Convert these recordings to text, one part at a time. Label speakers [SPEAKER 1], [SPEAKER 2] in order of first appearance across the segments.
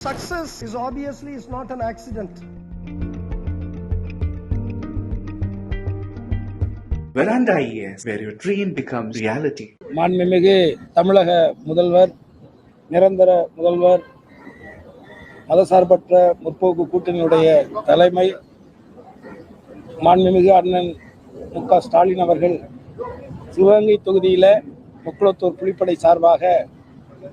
[SPEAKER 1] Success is obviously not an accident.
[SPEAKER 2] Veranda ES, where your dream becomes reality.
[SPEAKER 3] மாண்புமிகு தமிழக முதல்வர், நிரந்தர முதல்வர், மதசார்பற்ற முற்போக்கு கூட்டணியுடைய தலைமை மாண்புமிகு அண்ணன் மு.க. ஸ்டாலின் அவர்கள் சிவகங்கை தொகுதியில் முக்குளத்தூர் புலிப்படை சார்பாக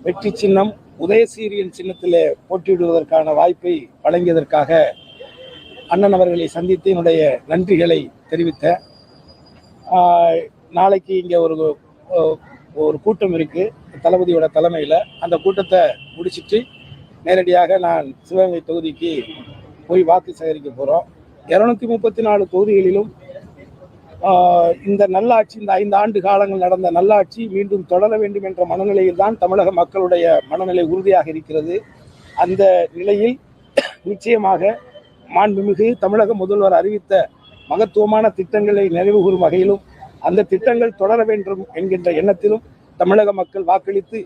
[SPEAKER 3] வெற்றி சின்னம் உதயசூரியன் சின்னத்திலே போட்டியிடுவதற்கான வாய்ப்பை வழங்கியதற்காக அண்ணன் அவர்களை சந்தித்து என்னுடைய நன்றிகளை தெரிவித்தேன். நாளைக்கு இங்கே ஒரு கூட்டம் இருக்குது தளபதியோட தலைமையில். அந்த கூட்டத்தை முடிச்சுட்டு நேரடியாக நான் சிவகங்கை தொகுதிக்கு போய் வாக்கு சேகரிக்க போகிறோம். 234 தொகுதிகளிலும் இந்த நல்லாட்சி, இந்த 5 ஆண்டு காலங்கள் நடந்த நல்லாட்சி மீண்டும் தொடர வேண்டும் என்ற மனநிலையில் தான் தமிழக மக்களுடைய மனநிலை உறுதியாக இருக்கிறது. அந்த நிலையில் நிச்சயமாக மாண்புமிகு தமிழக முதல்வர் அறிவித்த மகத்துவமான திட்டங்களை நிறைவு கூறும் வகையிலும் அந்த திட்டங்கள் தொடர வேண்டும் என்கின்ற எண்ணத்திலும் தமிழக மக்கள் வாக்களித்து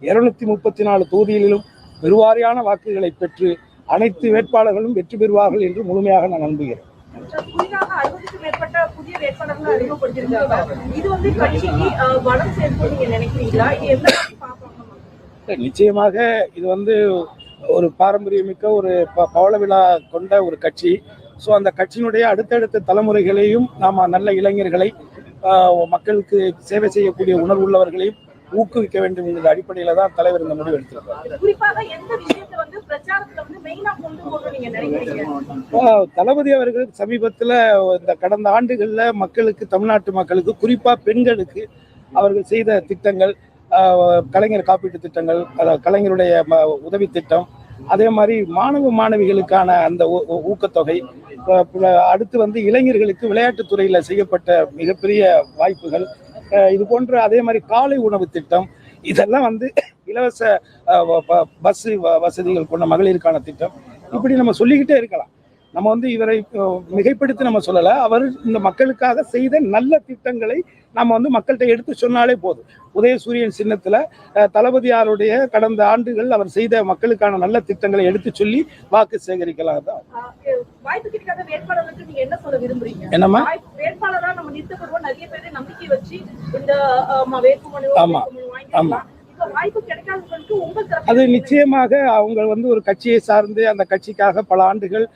[SPEAKER 3] 234 தொகுதிகளிலும் பெருவாரியான வாக்குகளை பெற்று அனைத்து வேட்பாளர்களும் வெற்றி பெறுவார்கள் என்று முழுமையாக நான் நம்புகிறேன். நிச்சயமாக இது ஒரு பாரம்பரியமிக்க ஒரு பவள விழா கொண்ட ஒரு கட்சி. ஸோ அந்த கட்சியினுடைய அடுத்தடுத்த தலைமுறைகளையும் நாம் நல்ல இளைஞர்களை, மக்களுக்கு சேவை செய்யக்கூடிய உணர்வு உள்ளவர்களையும் ஊக்குவிக்க வேண்டும் என்ற அடிப்படையில தான் தலைவர் இந்த முடிவு எடுத்திருக்கார். தளபதி அவர்கள் சமீபத்தில் இந்த கடந்த ஆண்டுகளில் மக்களுக்கு, தமிழ்நாட்டு மக்களுக்கு, குறிப்பா பெண்களுக்கு அவர்கள் செய்த திட்டங்கள், கலைஞர் காப்பீட்டு திட்டங்கள், கலைஞருடைய உதவி திட்டம், அதே மாதிரி மாணவிகளுக்கான அந்த ஊக்கத்தொகை, அடுத்து இளைஞர்களுக்கு விளையாட்டுத்துறையில செய்யப்பட்ட மிகப்பெரிய வாய்ப்புகள், இது போன்ற அதே மாதிரி காலை உணவு திட்டம், இதெல்லாம் இலவச பஸ் வசதிகள் கொண்ட மகளிருக்கான திட்டம், இப்படி நம்ம சொல்லிக்கிட்டே இருக்கலாம். நம்ம இவரை மிகைப்படுத்தி நம்ம சொல்லலை. அவர் இந்த மக்களுக்காக செய்த நல்ல திட்டங்களை நம்ம மக்கள்கிட்ட எடுத்து சொன்னாலே போதும். உதயசூரியன் சின்னத்தில் தளபதியாருடைய கடந்த ஆண்டுகள் அவர் செய்த மக்களுக்கான நல்ல திட்டங்களை எடுத்து சொல்லி வாக்கு சேகரிக்கலாம் தான். என்னம்மா? ஆமா ஆமா, அது நிச்சயமாக அவங்க ஒரு கட்சியை சார்ந்து அந்த கட்சிக்காக பல ஆண்டுகள்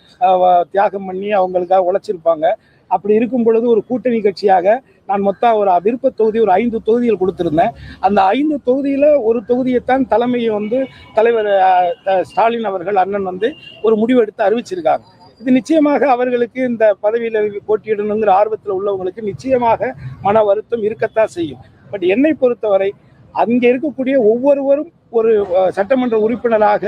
[SPEAKER 3] தியாகம் பண்ணி அவங்களுக்காக உழைச்சிருப்பாங்க. அப்படி இருக்கும் பொழுது ஒரு கூட்டணி கட்சியாக நான் மொத்தம் ஒரு விருப்ப தொகுதி ஒரு 5 தொகுதிகள் கொடுத்திருந்தேன். அந்த 5 தொகுதியில ஒரு தொகுதியைத்தான் தலைமையை தலைவர் ஸ்டாலின் அவர்கள் அண்ணன் ஒரு முடிவெடுத்து அறிவிச்சிருக்காங்க. இது நிச்சயமாக அவர்களுக்கு இந்த பதவியில் போட்டியிடணுங்கிற ஆர்வத்தில் உள்ளவங்களுக்கு நிச்சயமாக மன வருத்தம் இருக்கத்தான் செய்யும். பட் என்னை பொறுத்தவரை அங்கே இருக்கக்கூடிய ஒவ்வொருவரும் ஒரு சட்டமன்ற உறுப்பினராக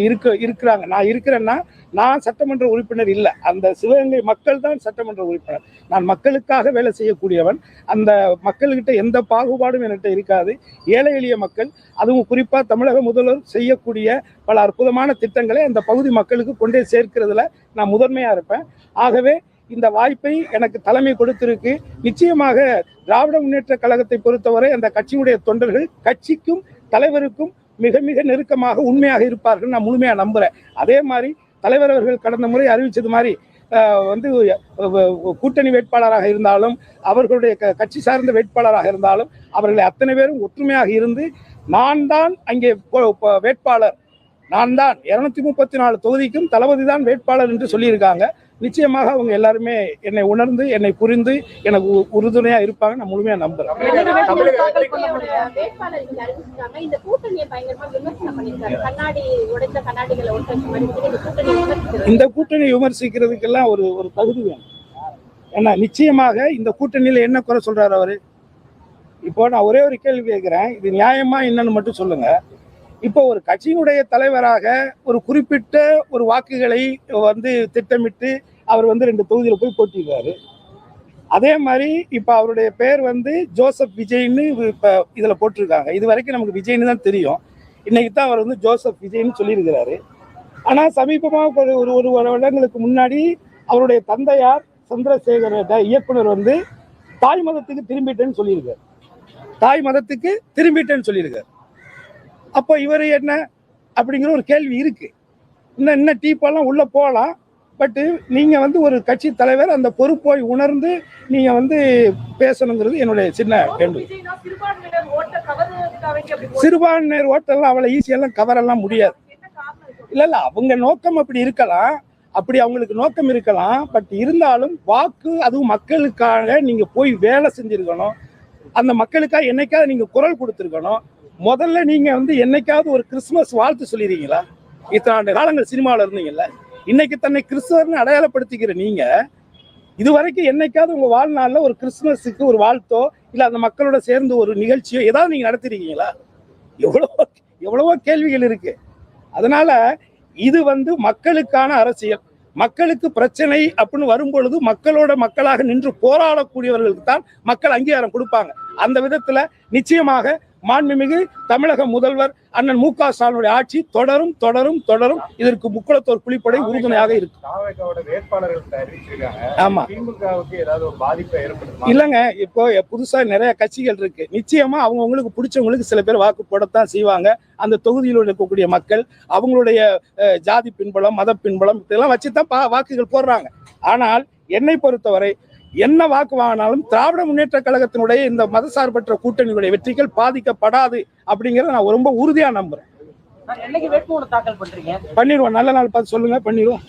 [SPEAKER 3] இருக்கிறாங்க. நான் இருக்கிறேன்னா நான் சட்டமன்ற உறுப்பினர் இல்லை, அந்த சிவகங்கை மக்கள் தான் சட்டமன்ற உறுப்பினர். நான் மக்களுக்காக வேலை செய்யக்கூடியவன். அந்த மக்கள்கிட்ட எந்த பாகுபாடும் என்கிட்ட இருக்காது. ஏழை எளிய மக்கள், அதுவும் குறிப்பாக தமிழக முதல்வர் செய்யக்கூடிய பல அற்புதமான திட்டங்களை அந்த பகுதி மக்களுக்கு கொண்டே சேர்க்கிறதுல நான் முதன்மையாக இருப்பேன். ஆகவே இந்த வாய்ப்பை எனக்கு தலைமை கொடுத்திருக்கு. நிச்சயமாக திராவிட முன்னேற்ற கழகத்தை பொறுத்தவரை அந்த கட்சியுடைய தொண்டர்கள் கட்சிக்கும் தலைவருக்கும் மிக மிக நெருக்கமாக உண்மையாக இருப்பார்கள் நான் முழுமையாக நம்புறேன். அதே மாதிரி தலைவர் அவர்கள் கடந்த முறை அறிவிச்சது மாதிரி கூட்டணி வேட்பாளராக இருந்தாலும் அவர்களுடைய கட்சி சார்ந்த வேட்பாளராக இருந்தாலும் அவர்களை அத்தனை பேரும் ஒற்றுமையாக இருந்து நான் தான் அங்கே வேட்பாளர், நான் தான் 234 தொகுதிக்கும் தளபதி தான் வேட்பாளர் என்று சொல்லியிருக்காங்க. நிச்சயமாக அவங்க எல்லாருமே என்னை உணர்ந்து, என்னை புரிந்து எனக்கு உறுதுணையா இருப்பாங்க நான் முழுமையா நம்புறேன். இந்த கூட்டணி விமர்சிக்கிறதுக்கெல்லாம் ஒரு தகுதி வேணும். ஏன்னா நிச்சயமாக இந்த கூட்டணியில என்ன குறை சொல்றாரு அவரு? இப்போ நான் ஒரே ஒரு கேள்வி கேட்கிறேன், இது நியாயமா என்னன்னு மட்டும் சொல்லுங்க. இப்போ ஒரு கட்சியினுடைய தலைவராக ஒரு குறிப்பிட்ட ஒரு வாக்குகளை திட்டமிட்டு அவர் 2 தொகுதியில் போய் போட்டிடுறாரு. அதே மாதிரி இப்போ அவருடைய பேர் ஜோசப் விஜய்னு இப்போ இதில் போட்டிருக்காங்க. இது வரைக்கும் நமக்கு விஜய்னு தான் தெரியும். இன்னைக்கு தான் அவர் ஜோசப் விஜய்னு சொல்லியிருக்கிறாரு. ஆனால் சமீபமாக ஒரு வருடங்களுக்கு முன்னாடி அவருடைய தந்தையார் சந்திரசேகர் இயக்குனர் தாய் மதத்துக்கு திரும்பிட்டேன்னு சொல்லியிருக்காரு. தாய் மதத்துக்கு திரும்பிட்டேன்னு சொல்லியிருக்காரு. அப்போ இவர் என்ன அப்படிங்கிற ஒரு கேள்வி இருக்கு. இன்னும் டீப்பெல்லாம் உள்ள போகலாம். பட்டு நீங்க வந்து ஒரு கட்சி தலைவர் அந்த பொறுப்பை உணர்ந்து நீங்க வந்து பேசணுங்கிறது என்னுடைய சின்ன வேண்டுகோள். சிறுபான்மையினர் ஓட்டெல்லாம் அவ்வளவு ஈஸியெல்லாம் கவரெல்லாம் முடியாது. இல்ல அவங்க நோக்கம் அப்படி இருக்கலாம், அப்படி அவங்களுக்கு நோக்கம் இருக்கலாம். பட் இருந்தாலும் வாக்கு அதுவும் மக்களுக்காக நீங்க போய் வேலை செஞ்சிருக்கணும். அந்த மக்களுக்காக என்னைக்காவது நீங்க குரல் கொடுத்துருக்கணும். முதல்ல நீங்க வந்து என்னைக்காவது ஒரு கிறிஸ்துமஸ் வாழ்த்து சொல்லிருக்கீங்களா? இத்தனை காலங்கள் சினிமாவில் இருந்தீங்கல்ல, இன்னைக்கு தன்னை கிறிஸ்தவர்னு அடையாளப்படுத்திக்கிற நீங்க இதுவரைக்கும் என்னைக்காவது உங்க வாழ்நாளில் ஒரு கிறிஸ்துமஸுக்கு ஒரு வாழ்த்தோ இல்ல அந்த மக்களோட சேர்ந்து ஒரு நிகழ்ச்சியோ ஏதாவது நீங்க நடத்திருக்கீங்களா? எவ்வளவோ கேள்விகள் இருக்கு. அதனால இது வந்து மக்களுக்கான அரசியல். மக்களுக்கு பிரச்சனை அப்படின்னு வரும்பொழுது மக்களோட மக்களாக நின்று போராடக்கூடியவர்களுக்கு தான் மக்கள் அங்கீகாரம் கொடுப்பாங்க. அந்த விதத்துல நிச்சயமாக மாண்புமிகு தமிழக முதல்வர் அண்ணன் மு.க. ஸ்டாலினுடைய ஆட்சி தொடரும் தொடரும் தொடரும். இதற்கு முக்குளத்தோர் புலிப்படை உறுதுணையாக இருக்கும். ஆமா, இல்லங்க, இப்போ புதுசா நிறைய கட்சிகள் இருக்கு. நிச்சயமா அவங்களுக்கு பிடிச்சவங்களுக்கு சில பேர் வாக்கு போடத்தான் செய்வாங்க. அந்த தொகுதியில் இருக்கக்கூடிய மக்கள் அவங்களுடைய ஜாதி பின்புலம், மத பின்புலம் இதெல்லாம் வச்சுதான் வாக்குகள் போடுறாங்க. ஆனால் என்னை பொறுத்தவரை என்ன வாக்கு வாங்கினாலும் திராவிட முன்னேற்ற கழகத்தினுடைய இந்த மதசார்பற்ற கூட்டணியுடைய வெற்றிகள் பாதிக்கப்படாது அப்படிங்கறத நான் ரொம்ப உறுதியா நம்புறேன்.
[SPEAKER 4] என்னைக்கு வேட்புமனு தாக்கல் பண்றீங்க?
[SPEAKER 3] பண்ணிடுவோம், நல்ல நாள் பார்த்து சொல்லுங்க, பண்ணிடுவோம்.